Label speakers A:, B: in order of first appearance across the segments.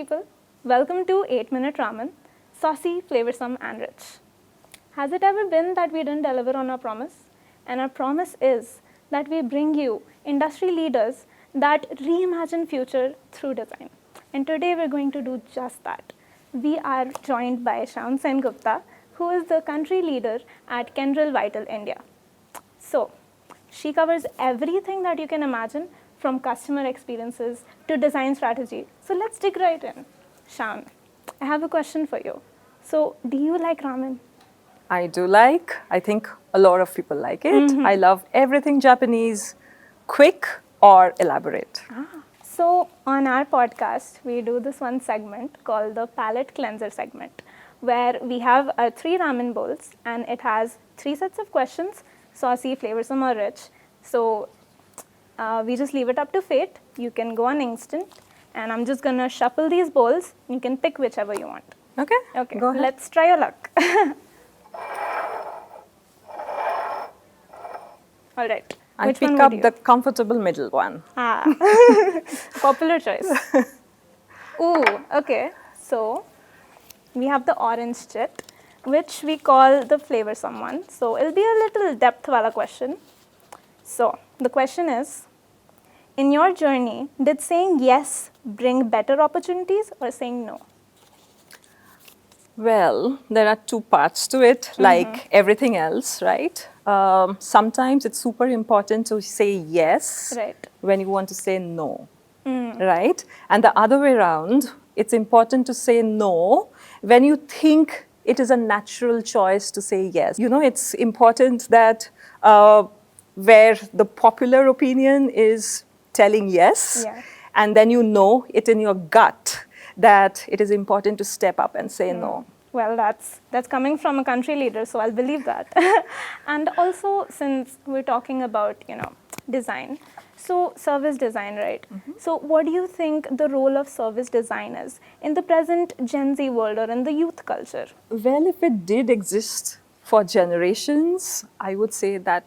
A: people. Welcome to 8-Minute Ramen, saucy, flavorsome, and rich. Has it ever been that we didn't deliver on our promise? And our promise is that we bring you industry leaders that reimagine future through design. And today we're going to do just that. We are joined by Shaon Sengupta, who is the country leader at Kendall Vital India. So, she covers everything that you can imagine, from customer experiences to design strategy. So let's dig right in. Shaon, I have a question for you. So, do you like ramen?
B: I do like. I think a lot of people like it. I love everything Japanese, quick or elaborate.
A: So, on our podcast, we do this one segment called the palate cleanser segment, where we have 3 ramen bowls and it has 3 sets of questions: saucy, flavorsome, or rich. So, we just leave it up to fate. You can go on instant, and I'm just gonna shuffle these bowls. You can pick whichever you want.
B: Okay.
A: Okay.
B: Go ahead.
A: Let's try your luck. All right.
B: I
A: Which
B: pick
A: one
B: up
A: would you?
B: the comfortable middle one.
A: Popular choice. Ooh. Okay. So we have the orange chit, which we call the flavorsome one. So it'll be a little depth wala question. So the question is, in your journey, did saying yes bring better opportunities or saying no?
B: Well, there are 2 parts to it, like everything else, right? Sometimes it's super important to say yes
A: Right.
B: when you want to say no, right? And the other way around, it's important to say no when you think it is a natural choice to say yes. You know, it's important that where the popular opinion is telling yes,
A: Yeah.
B: and then you know it in your gut that it is important to step up and say no.
A: Well, that's coming from a country leader, so I'll believe that. And also, since we're talking about, design, so service design, right? So what do you think the role of service design is in the present Gen Z world or in the youth culture?
B: Well, if it did exist for generations, I would say that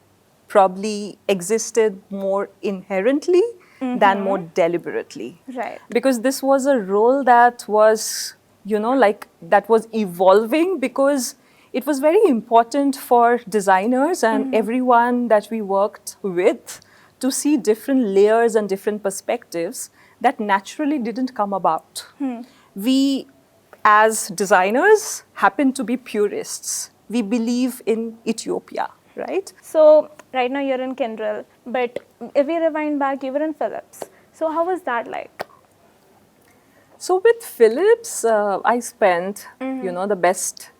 B: probably existed more inherently than more deliberately.
A: Right.
B: Because this was a role that was, that was evolving, because it was very important for designers and everyone that we worked with to see different layers and different perspectives that naturally didn't come about. We, as designers, happen to be purists. We believe in Ethiopia, right?
A: So right now you're in Kindle, but if we rewind back, you were in Philips. So how was that like?
B: So with Philips, I spent, the best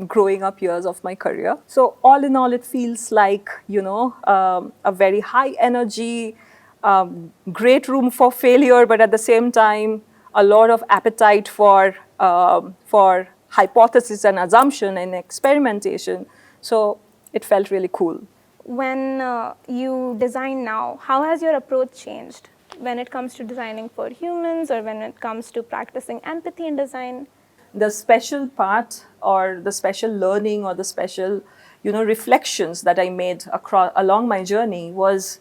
B: growing up years of my career. So all in all, it feels like, a very high energy, great room for failure, but at the same time, a lot of appetite for hypothesis and assumption and experimentation. So it felt really cool.
A: When you design now, how has your approach changed when it comes to designing for humans or when it comes to practicing empathy in design?
B: The special part or the special learning or the special, reflections that I made along my journey was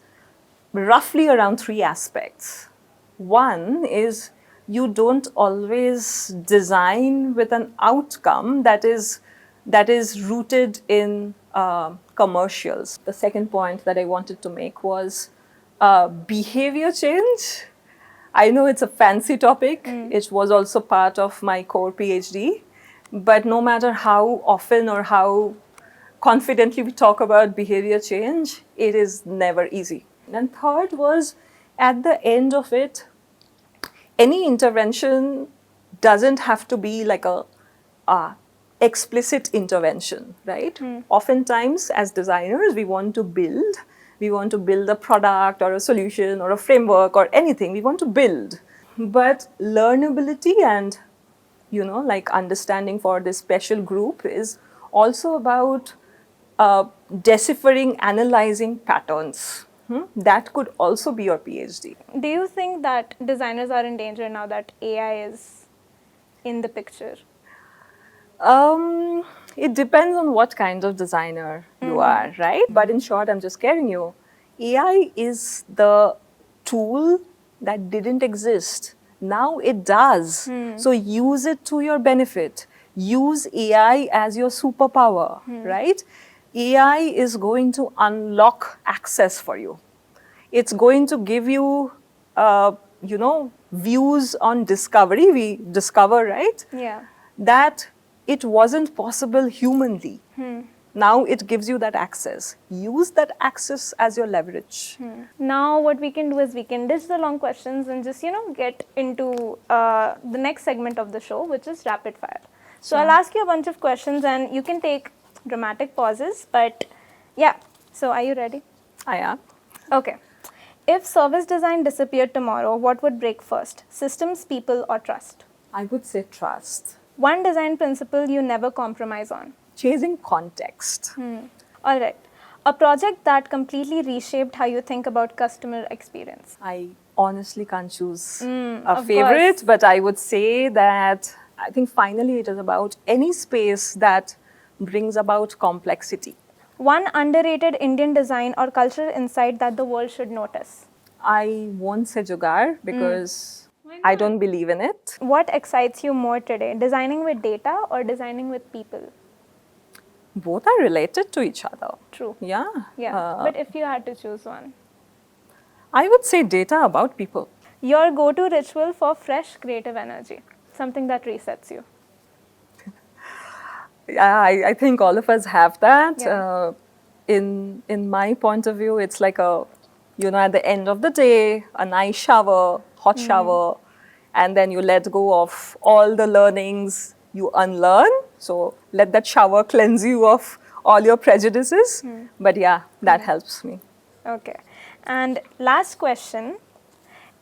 B: roughly around 3 aspects. One is you don't always design with an outcome that is rooted in commercials. The second point that I wanted to make was behavior change. I know it's a fancy topic. It was also part of my core PhD. But no matter how often or how confidently we talk about behavior change, it is never easy. And third was, at the end of it, any intervention doesn't have to be like a explicit intervention, right? Oftentimes, as designers, we want to build a product or a solution or a framework or anything. We want to build. But learnability and, understanding for this special group is also about deciphering, analyzing patterns. That could also be your PhD.
A: Do you think that designers are in danger now that AI is in the picture?
B: It depends on what kind of designer you are, right? But in short, I'm just scaring you. AI is the tool that didn't exist Now it does. So use it to your benefit. Use AI as your superpower, right? AI is going to unlock access for you. It's going to give you, views on discovery. We discover, right?
A: Yeah.
B: That it wasn't possible humanly. Now it gives you that access. Use that access as your leverage.
A: Now what we can do is we can ditch the long questions and just, get into the next segment of the show, which is rapid fire. So I'll ask you a bunch of questions and you can take dramatic pauses, but yeah. So are you ready?
B: I am.
A: Okay. If service design disappeared tomorrow, what would break first? Systems, people, or trust?
B: I would say trust.
A: One design principle you never compromise on.
B: Chasing context.
A: All right. A project that completely reshaped how you think about customer experience.
B: I honestly can't choose a
A: of
B: favorite,
A: course.
B: but I would say that I think finally it is about any space that brings about complexity.
A: One underrated Indian design or cultural insight that the world should notice.
B: I won't say jugaad because I don't believe in it.
A: What excites you more today, designing with data or designing with people?
B: Both are related to each other.
A: True.
B: Yeah.
A: Yeah. But if you had to choose one.
B: I would say data about people.
A: Your go-to ritual for fresh creative energy, something that resets you.
B: Yeah, I think all of us have that.
A: Yeah.
B: In my point of view, it's like a, at the end of the day, a nice shower, hot shower, and then you let go of all the learnings you unlearn. So let that shower cleanse you of all your prejudices. But yeah, that helps me.
A: Okay. And last question.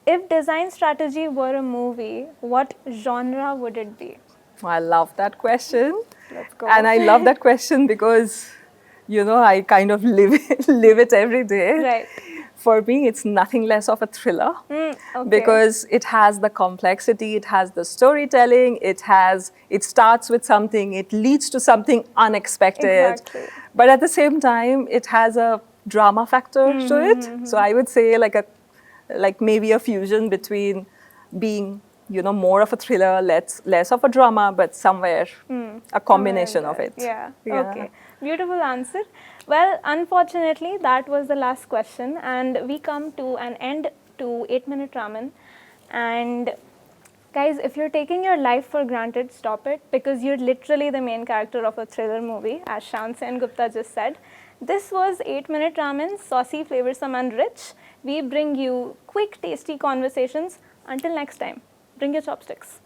A: If design strategy were a movie, what genre would it be?
B: I love that question.
A: Let's go.
B: And I love that question because, I kind of live it every day.
A: Right.
B: For me, it's nothing less of a thriller
A: Okay.
B: because it has the complexity, it has the storytelling, it starts with something, it leads to something unexpected.
A: Exactly.
B: But at the same time, it has a drama factor to it. So I would say like maybe a fusion between being more of a thriller, less of a drama, but somewhere a combination of it.
A: Yeah. Okay. Beautiful answer. Well, unfortunately, that was the last question, and we come to an end to 8-Minute Ramen. And guys, if you're taking your life for granted, stop it, because you're literally the main character of a thriller movie, as Shaon Sengupta just said. This was 8-Minute Ramen, saucy, flavorsome, and rich. We bring you quick, tasty conversations. Until next time, bring your chopsticks.